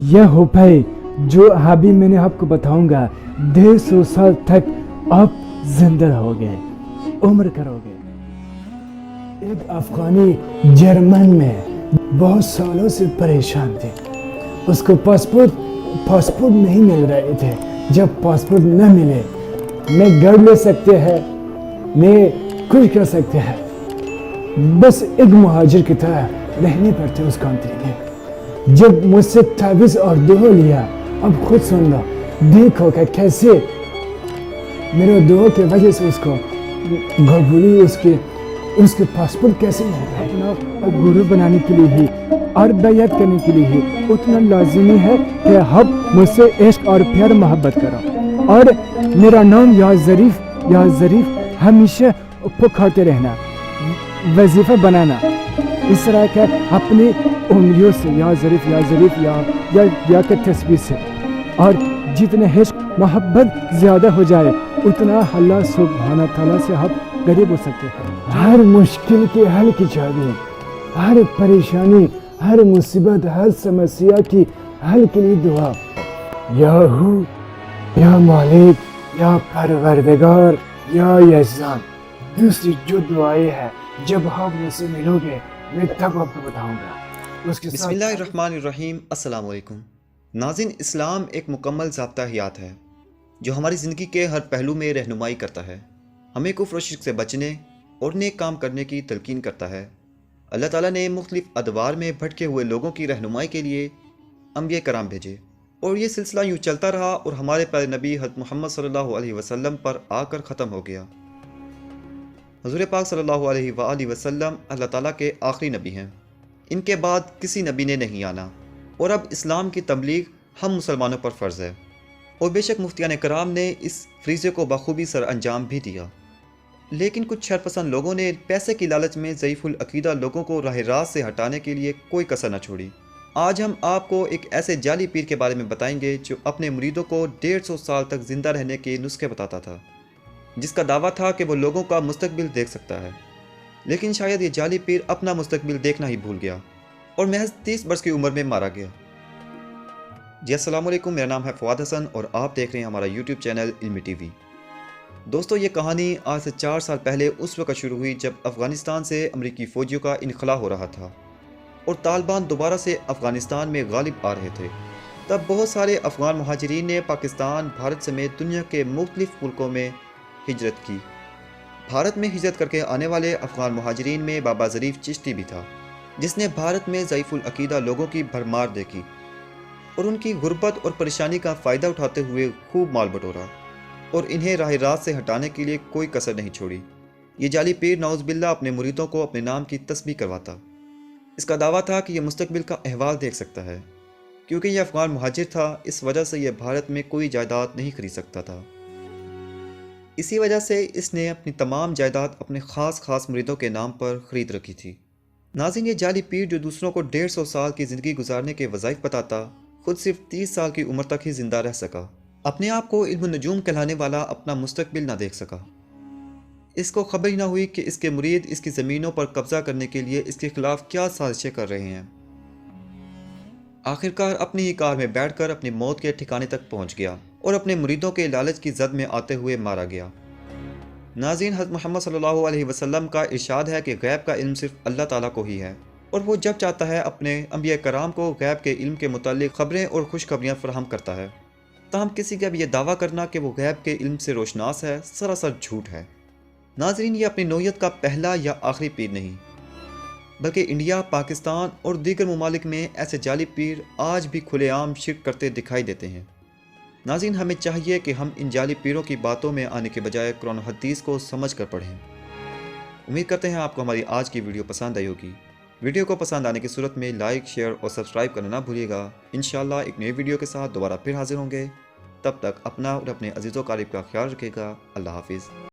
यह उपाय जो अभी मैंने आपको बताऊंगा 150 साल तक आप जिंदा रहोगे, उम्र करोगे। एक अफगानी जर्मन में बहुत सालों से परेशान थे। उसको पासपोर्ट नहीं मिल रहे थे। जब पासपोर्ट न मिले, न घर ले सकते हैं, न कुछ कर सकते हैं, बस एक मुहाजिर की तरह रहने पड़ते उस कंट्री में। जब मुझसे ताबीज़ और दुआ लिया, अब खुद सुन लो, देखो कि कैसे मेरे दुआ की वजह से उसको गबूली उसके पासपोर्ट कैसे मिल गया। अपना गुरु बनाने के लिए ही और बैयत करने के लिए ही उतना लाजिमी है कि आप मुझसे इश्क और प्यार मोहब्बत करो और मेरा नाम या ज़रीफ हमेशा पुकारते रहना, वजीफा बनाना। इस तरह का अपनी उंगलियों से या ज़रीफ या के तस्वीर से, और जितने इश्क मोहब्बत ज़्यादा हो जाए उतना अल्लाह सुब्हाना तआला से आप करीब हो सकते हैं। हर मुश्किल के हल की चाबी, हर परेशानी, हर मुसीबत, हर समस्या की हल के लिए दुआ। या हू, या मालिक, या परवरदिगार, या यज़ान। दूसरी जो दुआएं हैं, जब आप मुझसे मिलोगे मैं तब आपको बताऊंगा। बिस्मिल्लाहिर्रहमानिर्रहीम। अस्सलाम वालेकुम नाज़रीन, इस्लाम एक मुकम्मल ज़ाब्ता हयात है जो हमारी ज़िंदगी के हर पहलू में रहनुमाई करता है, हमें कुफ्र और शिर्क से बचने और नेक काम करने की तलकीन करता है। अल्लाह ताला ने मुख्तलिफ अदवार में भटके हुए लोगों की रहनुमाई के लिए अंबिया कराम भेजे और ये सिलसिला यूँ चलता रहा और हमारे प्यारे नबी हज़रत मोहम्मद सल्लल्लाहु अलैहि वसल्लम पर आकर ख़त्म हो गया। हुज़ूर पाक सल्लल्लाहु अलैहि वसल्लम अल्लाह ताला के आखिरी नबी हैं, इनके बाद किसी नबी ने नहीं आना और अब इस्लाम की तबलीग हम मुसलमानों पर फ़र्ज़ है। और बेशक मुफ्तियान कराम ने इस फ्रीज़े को बखूबी सर अंजाम भी दिया, लेकिन कुछ शरपसंद लोगों ने पैसे की लालच में ज़ईफ़ुल अक़ीदा लोगों को राह रास्त से हटाने के लिए कोई कसर न छोड़ी। आज हम आपको एक ऐसे जाली पीर के बारे में बताएंगे जो अपने मुरीदों को 150 साल तक ज़िंदा रहने के नुस्खे बताता था, जिसका दावा था कि वो लोगों का मुस्तकबिल देख सकता है। लेकिन शायद ये जाली पीर अपना मुस्तकबिल देखना ही भूल गया और महज 30 वर्ष की उम्र में मारा गया। जी अस्सलाम वालेकुम, मेरा नाम है फवाद हसन और आप देख रहे हैं हमारा यूट्यूब चैनल इल्मी टीवी। दोस्तों, ये कहानी आज से 4 साल पहले उस वक्त शुरू हुई जब अफ़गानिस्तान से अमरीकी फ़ौजियों का इनखला हो रहा था और तालिबान दोबारा से अफ़गानिस्तान में गालिब आ रहे थे। तब बहुत सारे अफ़गान मुहाजिरीन ने पाकिस्तान, भारत समेत दुनिया के मुख्तलिफ़ मुल्कों में हिजरत की। भारत में हिजरत करके आने वाले अफ़गान मुहाजिरीन में बाबा ज़रीफ़ चिश्ती भी था, जिसने भारत में ज़ईफ़ुल अक़ीदा लोगों की भरमार देखी और उनकी गुर्बत और परेशानी का फ़ायदा उठाते हुए खूब माल बटोरा और इन्हें राह रास्त से हटाने के लिए कोई कसर नहीं छोड़ी। ये जाली पीर नौज़ बिल्लाह अपने मुरीदों को अपने नाम की तस्बीह करवाता। इसका दावा था कि यह मुस्तकबिल का अहवाल देख सकता है। क्योंकि यह अफ़गान मुहाजिर था, इस वजह से यह भारत में कोई जायदाद नहीं खरीद सकता था। इसी वजह से इसने अपनी तमाम जायदाद अपने ख़ास मुरीदों के नाम पर ख़रीद रखी थी। नाज़रीन, ये जाली पीर जो दूसरों को 150 साल की ज़िंदगी गुजारने के वज़ाइफ बताता, खुद सिर्फ 30 साल की उम्र तक ही ज़िंदा रह सका। अपने आप को इल्म नजूम कहलाने वाला अपना मुस्तकबिल ना देख सका। इसको खबर ही ना हुई कि इसके मुरीद इसकी ज़मीनों पर कब्ज़ा करने के लिए इसके खिलाफ क्या साजिशें कर रहे हैं। आखिरकार अपनी ही कार में बैठकर अपनी मौत के ठिकाने तक पहुंच गया और अपने मुरीदों के लालच की जद में आते हुए मारा गया। नाज़रीन, हज़रत मोहम्मद सल्लल्लाहु अलैहि वसल्लम का इरशाद है कि गैब का इल्म सिर्फ अल्लाह ताला को ही है और वो जब चाहता है अपने अंबिया कराम को गैब के इल्म के मुतालिक ख़बरें और खुशखबरियाँ फराहम करता है। ताहम किसी का भी ये दावा करना कि वो गैब के इल्म से रोशनास है, सरासर झूठ है। नाज़रीन, ये अपनी नौयत का पहला या आखिरी पीर नहीं, बल्कि इंडिया, पाकिस्तान और दीगर ममालिक में ऐसे जाली पीर आज भी खुलेआम शिर्क करते दिखाई देते हैं। नाज़रीन, हमें चाहिए कि हम इन जाली पीरों की बातों में आने के बजाय कुरान और हदीस को समझ कर पढ़ें। उम्मीद करते हैं आपको हमारी आज की वीडियो पसंद आई होगी। वीडियो को पसंद आने की सूरत में लाइक, शेयर और सब्सक्राइब करना ना भूलिएगा। इंशाअल्लाह एक नई वीडियो के साथ दोबारा फिर हाजिर होंगे। तब तक अपना और अपने अजीज़ों क़रीब का ख्याल रखिएगा। अल्लाह हाफिज़।